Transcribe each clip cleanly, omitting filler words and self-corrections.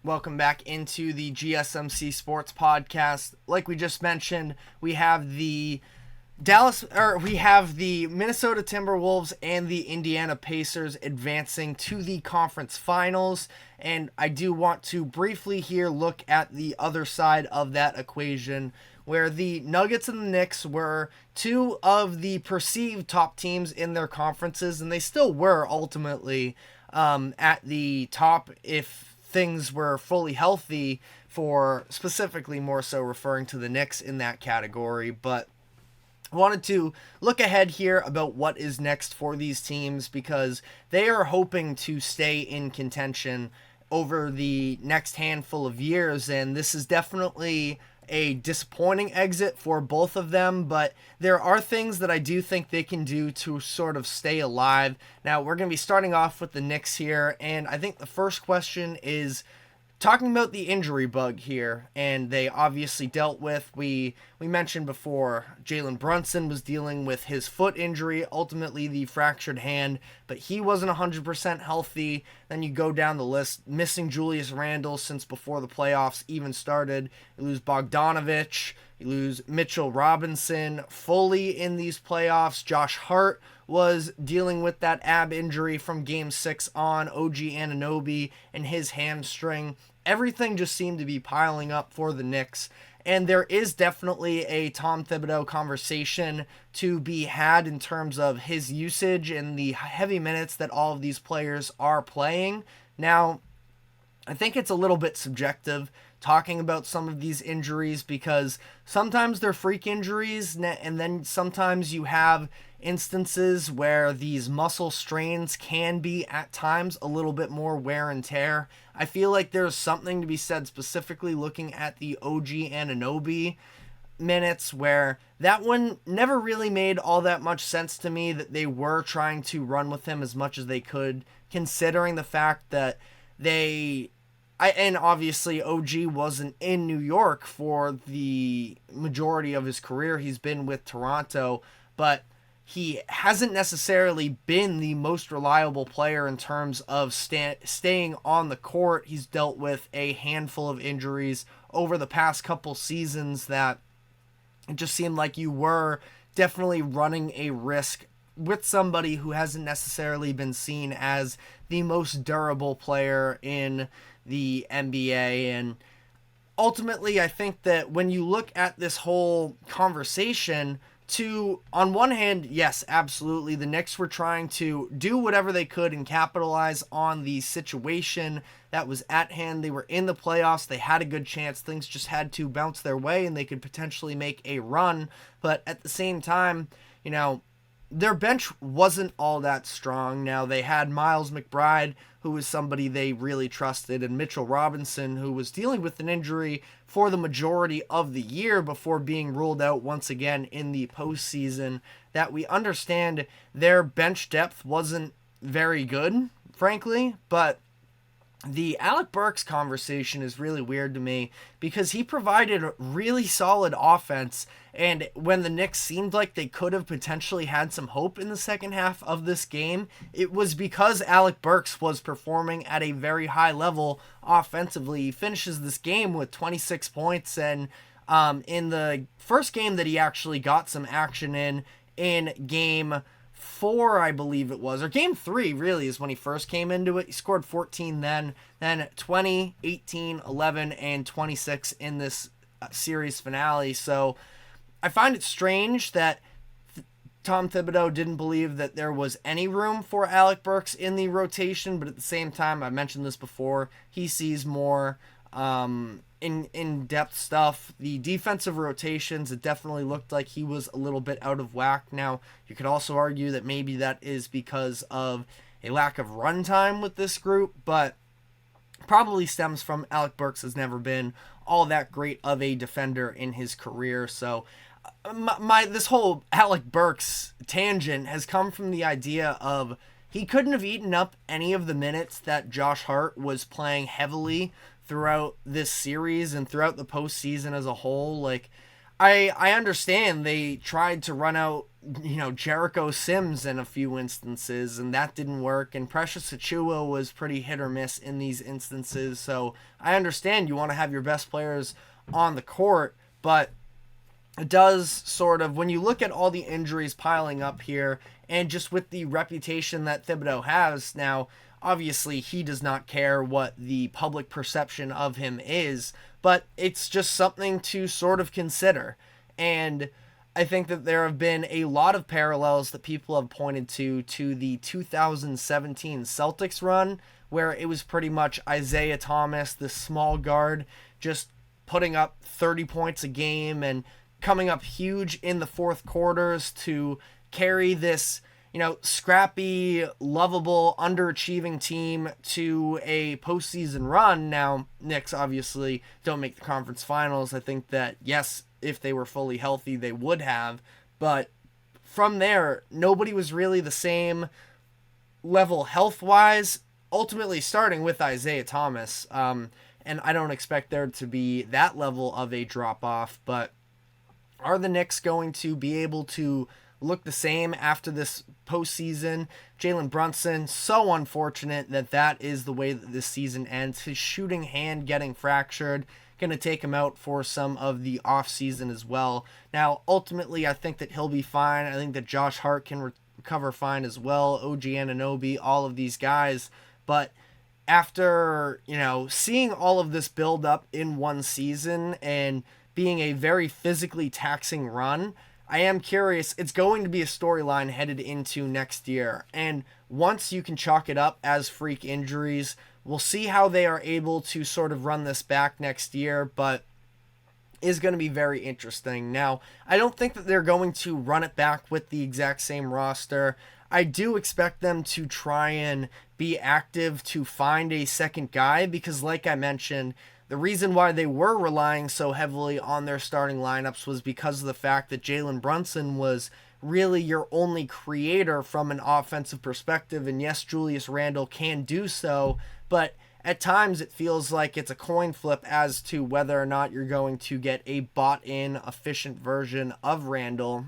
Welcome back into the GSMC Sports Podcast. Like we just mentioned, we have the Minnesota Timberwolves and the Indiana Pacers advancing to the conference finals. And I do want to briefly here look at the other side of that equation, where the Nuggets and the Knicks were two of the perceived top teams in their conferences, and they still were ultimately at the top if things were fully healthy, for specifically more so referring to the Knicks in that category. But I wanted to look ahead here about what is next for these teams, because they are hoping to stay in contention over the next handful of years, and this is definitely a disappointing exit for both of them, but there are things that I do think they can do to sort of stay alive. Now, we're going to be starting off with the Knicks here, and I think the first question is talking about the injury bug here, and they obviously dealt with, we mentioned before, Jalen Brunson was dealing with his foot injury, ultimately the fractured hand, but he wasn't 100% healthy. Then you go down the list, missing Julius Randle since before the playoffs even started. You lose Bogdanovich, you lose Mitchell Robinson fully in these playoffs. Josh Hart was dealing with that ab injury from Game 6 on. OG Anunoby and his hamstring. Everything just seemed to be piling up for the Knicks. And there is definitely a Tom Thibodeau conversation to be had in terms of his usage and the heavy minutes that all of these players are playing. Now, I think it's a little bit subjective talking about some of these injuries, because sometimes they're freak injuries, and then sometimes you have instances where these muscle strains can be at times a little bit more wear and tear. I feel like there's something to be said specifically looking at the OG Anunoby minutes, where that one never really made all that much sense to me, that they were trying to run with him as much as they could, considering the fact that and obviously OG wasn't in New York for the majority of his career. He's been with Toronto, but he hasn't necessarily been the most reliable player in terms of staying on the court. He's dealt with a handful of injuries over the past couple seasons that it just seemed like you were definitely running a risk with somebody who hasn't necessarily been seen as the most durable player in the NBA. And ultimately, I think that when you look at this whole conversation, on one hand, yes, absolutely, the Knicks were trying to do whatever they could and capitalize on the situation that was at hand. They were in the playoffs. They had a good chance. Things just had to bounce their way and they could potentially make a run. But at the same time, their bench wasn't all that strong. Now, they had Miles McBride, who was somebody they really trusted, and Mitchell Robinson, who was dealing with an injury for the majority of the year before being ruled out once again in the postseason. That we understand their bench depth wasn't very good, frankly, but the Alec Burks conversation is really weird to me, because he provided really solid offense, and when the Knicks seemed like they could have potentially had some hope in the second half of this game, it was because Alec Burks was performing at a very high level offensively. He finishes this game with 26 points, and in the first game that he actually got some action in Game 4, I believe it was, or Game 3 really is when he first came into it. He scored 14 then 20, 18, 11, and 26 in this series finale. So I find it strange that Tom Thibodeau didn't believe that there was any room for Alec Burks in the rotation, but at the same time, I mentioned this before, he sees more in-depth stuff. The defensive rotations, it definitely looked like he was a little bit out of whack. Now, you could also argue that maybe that is because of a lack of runtime with this group, but probably stems from Alec Burks has never been all that great of a defender in his career. So this whole Alec Burks tangent has come from the idea of he couldn't have eaten up any of the minutes that Josh Hart was playing heavily throughout this series and throughout the postseason as a whole. Like, I understand they tried to run out, Jericho Sims in a few instances, and that didn't work. And Precious Achua was pretty hit or miss in these instances. So I understand you want to have your best players on the court, but it does sort of, when you look at all the injuries piling up here, and just with the reputation that Thibodeau has now, obviously he does not care what the public perception of him is, but it's just something to sort of consider. And I think that there have been a lot of parallels that people have pointed to the 2017 Celtics run, where it was pretty much Isaiah Thomas, the small guard, just putting up 30 points a game and coming up huge in the fourth quarters to carry this, scrappy, lovable, underachieving team to a postseason run. Now, Knicks obviously don't make the conference finals. I think that, yes, if they were fully healthy, they would have. But from there, nobody was really the same level health-wise, ultimately starting with Isaiah Thomas. And I don't expect there to be that level of a drop-off. But are the Knicks going to be able to look the same after this postseason? Jalen Brunson, so unfortunate that is the way that this season ends. His shooting hand getting fractured, going to take him out for some of the offseason as well. Now, ultimately, I think that he'll be fine. I think that Josh Hart can recover fine as well. OG Anunoby, all of these guys. But after, seeing all of this build up in one season and being a very physically taxing run, I am curious. It's going to be a storyline headed into next year. And once you can chalk it up as freak injuries, we'll see how they are able to sort of run this back next year, but is going to be very interesting. Now, I don't think that they're going to run it back with the exact same roster. I do expect them to try and be active to find a second guy because, like I mentioned, the reason why they were relying so heavily on their starting lineups was because of the fact that Jalen Brunson was really your only creator from an offensive perspective. And yes, Julius Randle can do so, but at times it feels like it's a coin flip as to whether or not you're going to get a bought-in, efficient version of Randle.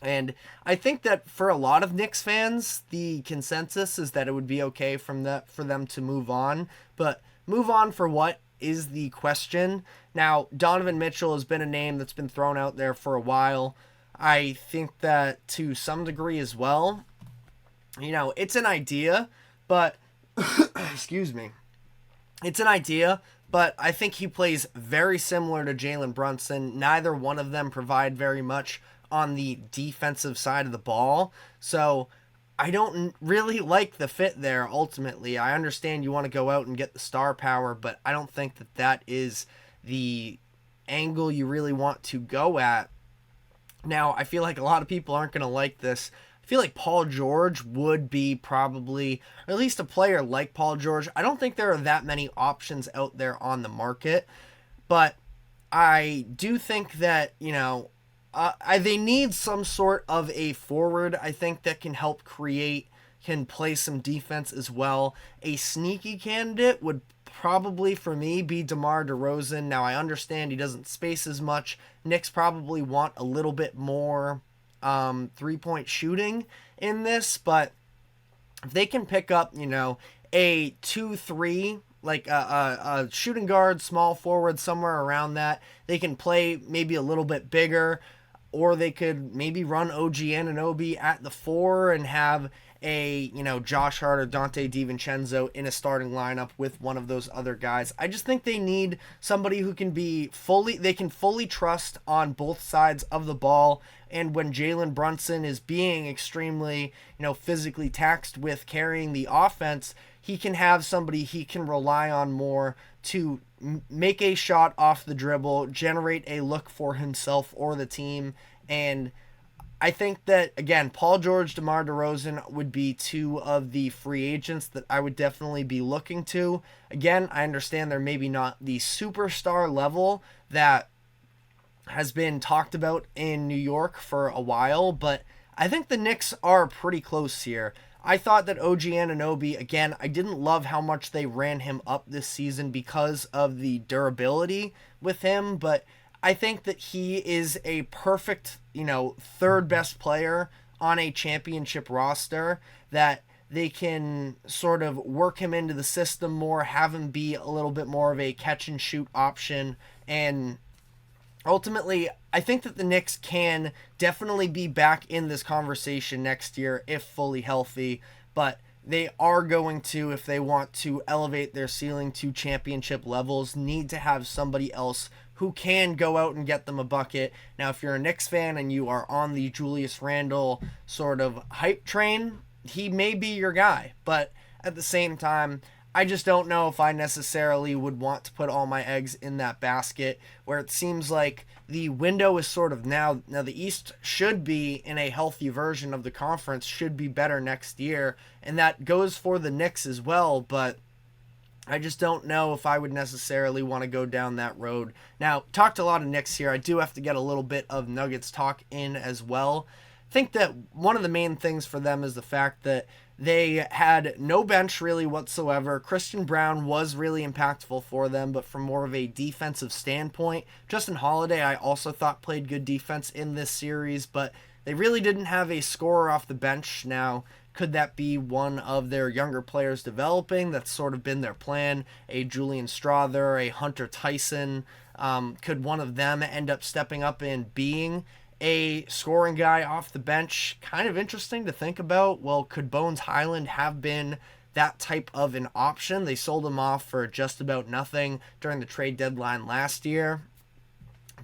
And I think that for a lot of Knicks fans, the consensus is that it would be okay for them to move on. But move on for what is the question. Now, Donovan Mitchell has been a name that's been thrown out there for a while. I think that to some degree as well, it's an idea, but excuse me. It's an idea, but I think he plays very similar to Jalen Brunson. Neither one of them provide very much on the defensive side of the ball. So I don't really like the fit there, ultimately. I understand you want to go out and get the star power, but I don't think that is the angle you really want to go at. Now, I feel like a lot of people aren't going to like this. I feel like Paul George would be probably, or at least a player like Paul George. I don't think there are that many options out there on the market, but I do think that, they need some sort of a forward, I think, that can help can play some defense as well. A sneaky candidate would probably, for me, be DeMar DeRozan. Now, I understand he doesn't space as much. Knicks probably want a little bit more three-point shooting in this, but if they can pick up, a 2-3, like a shooting guard, small forward, somewhere around that, they can play maybe a little bit bigger, or they could maybe run OG Anunoby at the 4 and have a, Josh Hart or Dante DiVincenzo in a starting lineup with one of those other guys. I just think they need somebody who can they can fully trust on both sides of the ball. And when Jalen Brunson is being extremely, physically taxed with carrying the offense, he can have somebody he can rely on more to make a shot off the dribble, generate a look for himself or the team. And I think that, again, Paul George, DeMar DeRozan would be two of the free agents that I would definitely be looking to. Again, I understand they're maybe not the superstar level that has been talked about in New York for a while, but I think the Knicks are pretty close here. I thought that OG Anunoby, again, I didn't love how much they ran him up this season because of the durability with him, but I think that he is a perfect, third best player on a championship roster, that they can sort of work him into the system more, have him be a little bit more of a catch and shoot option. And ultimately, I think that the Knicks can definitely be back in this conversation next year if fully healthy, but they are going to, if they want to elevate their ceiling to championship levels, need to have somebody else who can go out and get them a bucket. Now, if you're a Knicks fan and you are on the Julius Randle sort of hype train, he may be your guy, but at the same time, I just don't know if I necessarily would want to put all my eggs in that basket, where it seems like the window is sort of now the East should be in a healthy version of the conference, should be better next year, and that goes for the Knicks as well, but I just don't know if I would necessarily want to go down that road. Now, talked a lot of Knicks here. I do have to get a little bit of Nuggets talk in as well. I think that one of the main things for them is the fact that they had no bench really whatsoever. Christian Brown was really impactful for them, but from more of a defensive standpoint. Justin Holiday, I also thought played good defense in this series, but they really didn't have a scorer off the bench. Now, could that be one of their younger players developing? That's sort of been their plan. A Julian Strawther, a Hunter Tyson. Could one of them end up stepping up and being a scoring guy off the bench? Kind of interesting to think about. Well, could Bones Highland have been that type of an option? They sold him off for just about nothing during the trade deadline last year.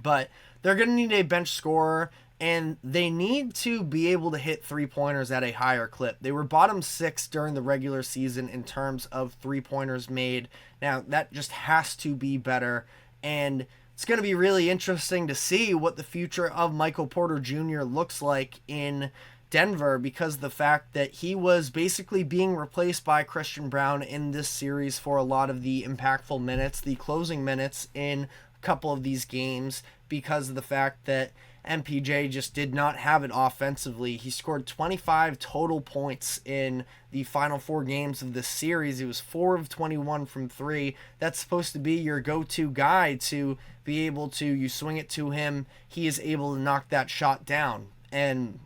But they're going to need a bench scorer, and they need to be able to hit three-pointers at a higher clip. They were bottom 6 during the regular season in terms of three-pointers made. Now, that just has to be better, and it's going to be really interesting to see what the future of Michael Porter Jr. looks like in Denver, because the fact that he was basically being replaced by Christian Brown in this series for a lot of the impactful minutes, the closing minutes in a couple of these games, because of the fact that MPJ just did not have it offensively. He scored 25 total points in the final 4 games of this series. It was 4 of 21 from 3. That's supposed to be your go-to guy to be able to, you swing it to him, he is able to knock that shot down. And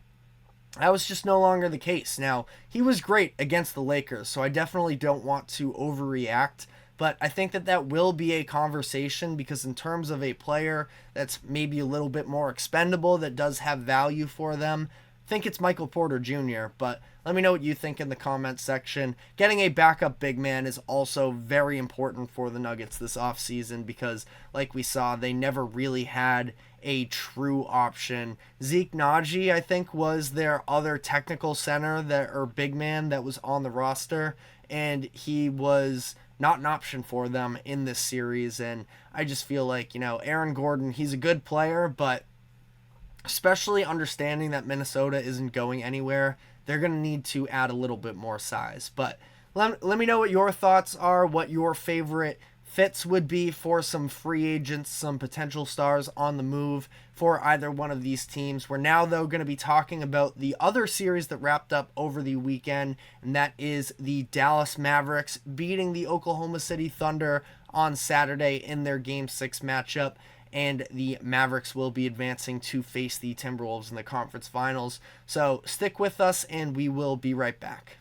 that was just no longer the case. Now, he was great against the Lakers, so I definitely don't want to overreact, but I think that that will be a conversation, because in terms of a player that's maybe a little bit more expendable, that does have value for them, I think it's Michael Porter Jr., but let me know what you think in the comments section. Getting a backup big man is also very important for the Nuggets this offseason, because, like we saw, they never really had a true option. Zeke Naji, I think, was their other technical center or big man that was on the roster, and he was not an option for them in this series. And I just feel like, Aaron Gordon, he's a good player, but especially understanding that Minnesota isn't going anywhere, they're going to need to add a little bit more size. But let me know what your thoughts are, what your favorite fits would be for some free agents, some potential stars on the move for either one of these teams. We're now, though, going to be talking about the other series that wrapped up over the weekend, and that is the Dallas Mavericks beating the Oklahoma City Thunder on Saturday in their Game 6 matchup, and the Mavericks will be advancing to face the Timberwolves in the conference finals. So stick with us, and we will be right back.